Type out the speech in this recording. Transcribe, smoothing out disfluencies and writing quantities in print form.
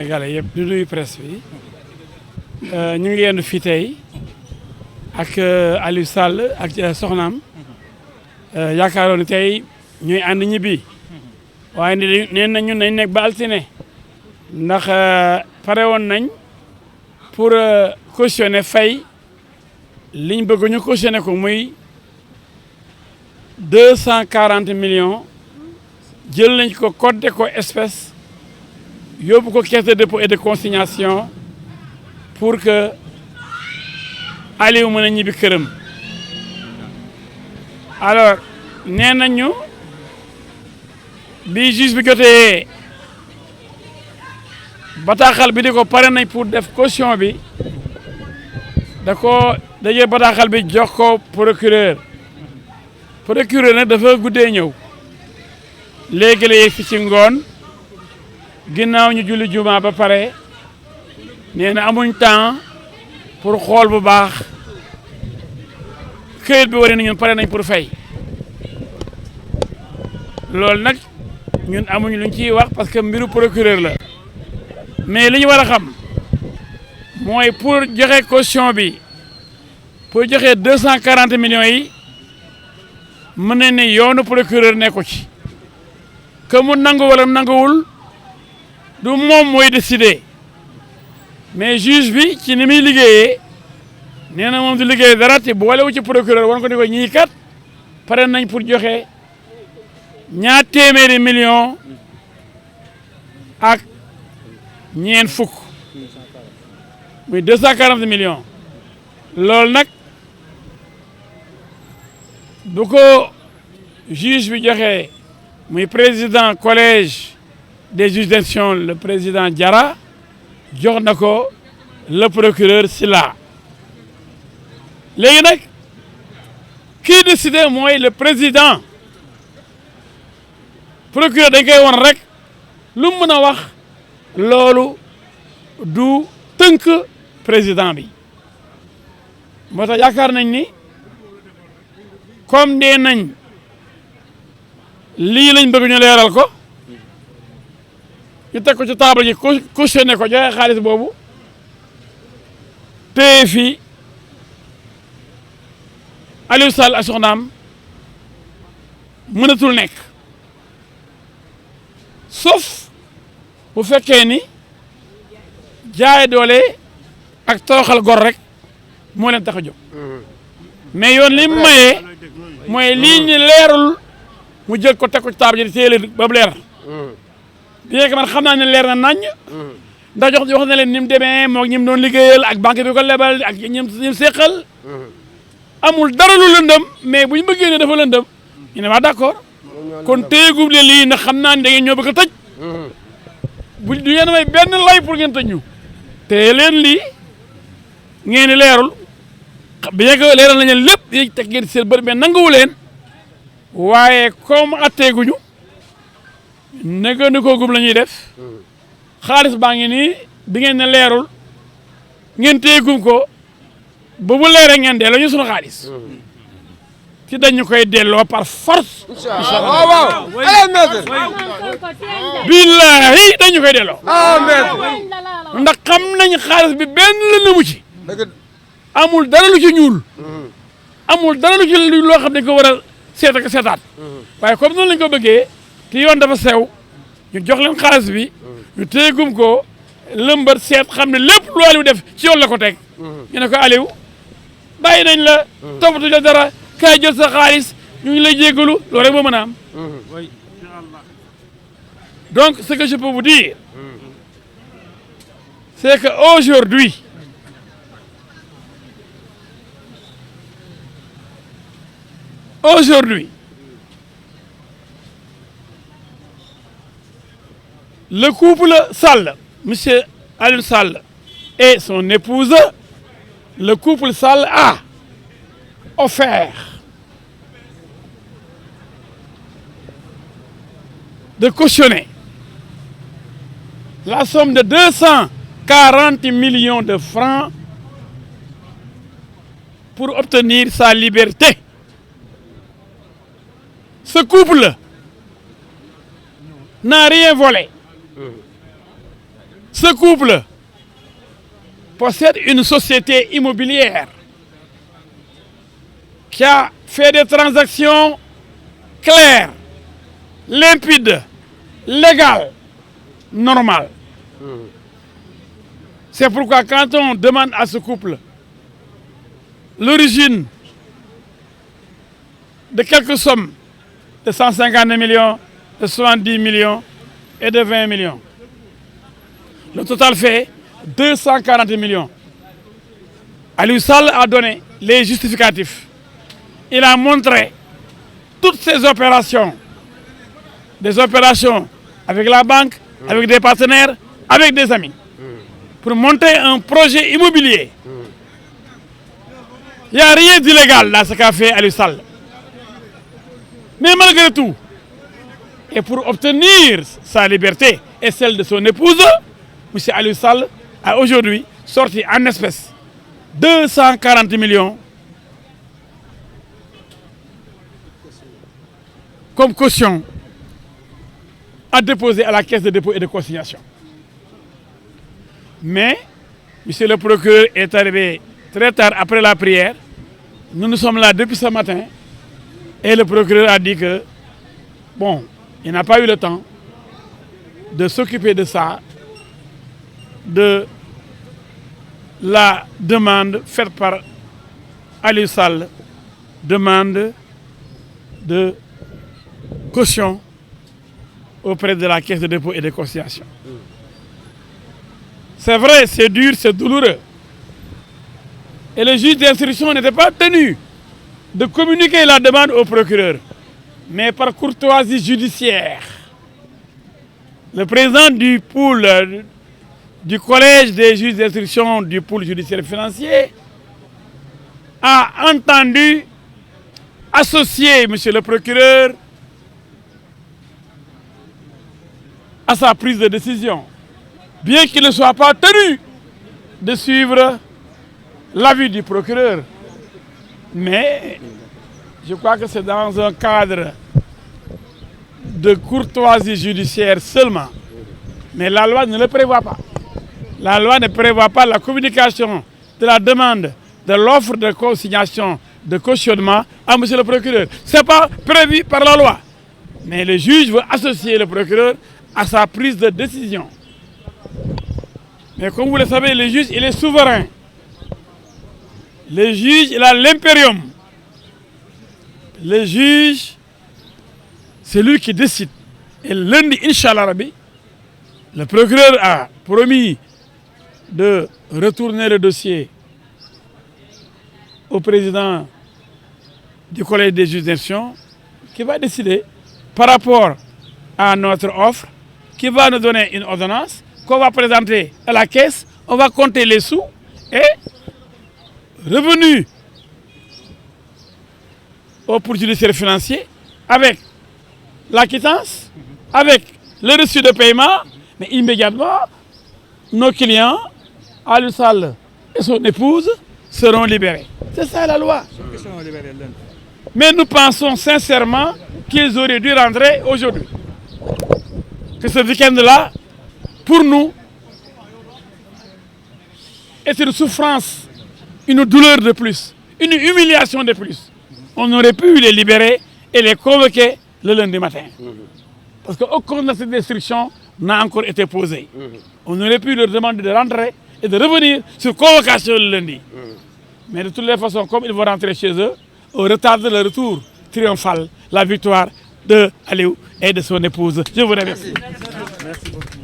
Sénégalais yëpp di nuyu presse bi ñu ngi yendu fii tey ak Aliou Sall ak soxnaam yaakaaroon ni tey ñuy ànd ñibbi waaye nee nañ ñun nañ nekk ba altine ndax pare woon nañ pour cautionner fay liñ bëgg ñu cautionner ko muy 240 millions jël nañ ko codé ko espèce yóbbu ko caisse de dépôt et de consignation pour que Aliou mën a ñibbi këram alors nee nañu bi juge bi jotee bataaxal bi di ko pare nañ pour def caution bi da ko dajee bataaxal bi jox ko procureur nag dafa guddee ñëw léegi la yegg fi ci ngoon ginnaaw ñu julli juma ba pare nee na amuñ temps pour xool bu baax këyit bi wane na ñun pare nañ pour fay loolu nag ñun amuñ luñ ciy wax parce que mbiru procureur la mais li ñu war a xam mooy pour joxe caution bi pour joxe 240 millions yi mën na ne yoonu procureur nekku ci que mu nangu wala nanguwul du moom mooy décider mais juge bi ci ni muy liggéeyee nee na moom du liggéey dara te boolewu ci procureur wan ko ni ko ñii kat pare nañ pour joxe ñaar téeméeri millions ak ñeent fukk muy 240 millions loolu nag bu ko juge bi joxe muy président collège des juges d'instruction le président Diarra jox na ko le procureur Sylla léegi nag kii décidé mooy le président procureur dañ koy won rek lu mu mën a wax loolu du tënk président bi moo tax yaakaar nañ ni comme dee nañ lii lañ bëgg ñu leeral ko ñu teg ko ci table ji cautionné ko joxe xaalis boobu téye fii Aliou Sall ak soxnaam mënatul nekk sauf bu fekkee ni jaay doole ak tooxal gor rek moo leen tax a jóg mais yoon li mu mayee mooy lii ñu leerul mu jël ko teg ko ci table ji téye leen ba mu leer bien que man xam naa ne leer na naññ ndax wax na leen ni mu demee moo ñi mu doon liggéeyal ak banque bi ko lebal ak ñim seqal amul dara lu lëndëm mais bu ñu bëggee ne dafa lëndëm ñu ne waa d'accord kon téyegub leen lii ndax xam naa ne da ngeen ñoo bëgg a tëj bu du ngeen may benn lay pour ngeen tëj ñu téye leen lii ngeen di leerul bien que leeral nañ leen lépp yi teg ngeen seen bët mais nanguwu leen waaye comme atteeguñu nega ni ko gum la ñuy def xaalis baa ngi nii bi ngeen ne leerul ngeen téye gum ko ba bu leeree ngeen delloo ñu sunu xaalis ci dañu koy delloo par force incha allah billahi dañu koy delloo ndax xam nañ xaalis bi benn la nëmu ci amul dara lu ci ñuul amul dara lu ci loo xam ne ko war a seet ak seetaat waaye comme noonu lañ ko bëggee te yoon dafa sew ñu jox leen xaalis bi ñu téyegum ko lëmbat seet xam ne lépp lu Aliou def ci yoon la ko teg ñu ne ko Aliou bàyyi nañ la toppatu la dara kaay jël sa xaalis ñu ngi lay jéggalu loolu rek moo mën a am donc ce que je peux vous dire c'est que aujourd'hui le couple Sall, monsieur Aliou Sall et son épouse, le couple Sall a offert de cautionner la somme de 240 millions de francs pour obtenir sa liberté. Ce couple n'a rien volé. Ce couple possède une société immobilière qui a fait des transactions claires, limpides, légales, normales. C'est pourquoi quand on demande à ce couple l'origine de quelques sommes de 150 millions, de 70 millions et de 20 millions, le total fait 240 millions. Aliou Sall a donné les justificatifs. Il a montré toutes ces opérations, des opérations avec la banque, avec des partenaires, avec des amis, pour monter un projet immobilier. Il n'y a rien d'illégal dans ce qu'a fait Aliou Sall. Mais malgré tout, et pour obtenir sa liberté et celle de son épouse, M. Aliou Sall a aujourd'hui sorti en espèces 240 millions comme caution à déposer à la caisse de dépôt et de consignation. Mais, monsieur le procureur est arrivé très tard après la prière. Nous sommes là depuis ce matin. Et le procureur a dit que, bon, il n'a pas eu le temps de s'occuper de ça, de la demande faite par Aliou Sall, demande de caution auprès de la caisse de dépôt et de consignation. C'est vrai, c'est dur, c'est douloureux. Et le juge d'instruction n'était pas tenu de communiquer la demande au procureur. Mais par courtoisie judiciaire, le président du pôle du collège des juges d'instruction du pôle judiciaire financier a entendu associer monsieur le procureur à sa prise de décision, bien qu'il ne soit pas tenu de suivre l'avis du procureur. Mais je crois que c'est dans un cadre de courtoisie judiciaire seulement. Mais la loi ne le prévoit pas. La loi ne prévoit pas la communication de la demande de l'offre de consignation de cautionnement à monsieur le procureur. Ce n'est pas prévu par la loi. Mais le juge veut associer le procureur à sa prise de décision. Mais comme vous le savez, le juge, il est souverain. Le juge, il a l'impérium. Le juge, c'est lui qui décide. Et lundi, Inch'Allah Rabbi, le procureur a promis de retourner le dossier au président du collège des juges d'instruction qui va décider par rapport à notre offre, qui va nous donner une ordonnance qu'on va présenter à la caisse, on va compter les sous et revenu au pôle judiciaire financier avec la quittance, avec le reçu de paiement, mais immédiatement, nos clients, Aliou Sall et son épouse, seront libérés. C'est ça la loi. Mais nous pensons sincèrement qu'ils auraient dû rentrer aujourd'hui. Que ce week-end-là, pour nous, est une souffrance, une douleur de plus, une humiliation de plus. On aurait pu les libérer et les convoquer le lundi matin. Parce qu'aucune de ces instructions n'a encore été posée. On aurait pu leur demander de rentrer et de revenir sur convocation le lundi. Mais de toutes les façons, comme ils vont rentrer chez eux, on retarde le retour triomphal, la victoire de Aliou et de son épouse. Je vous remercie. Merci beaucoup.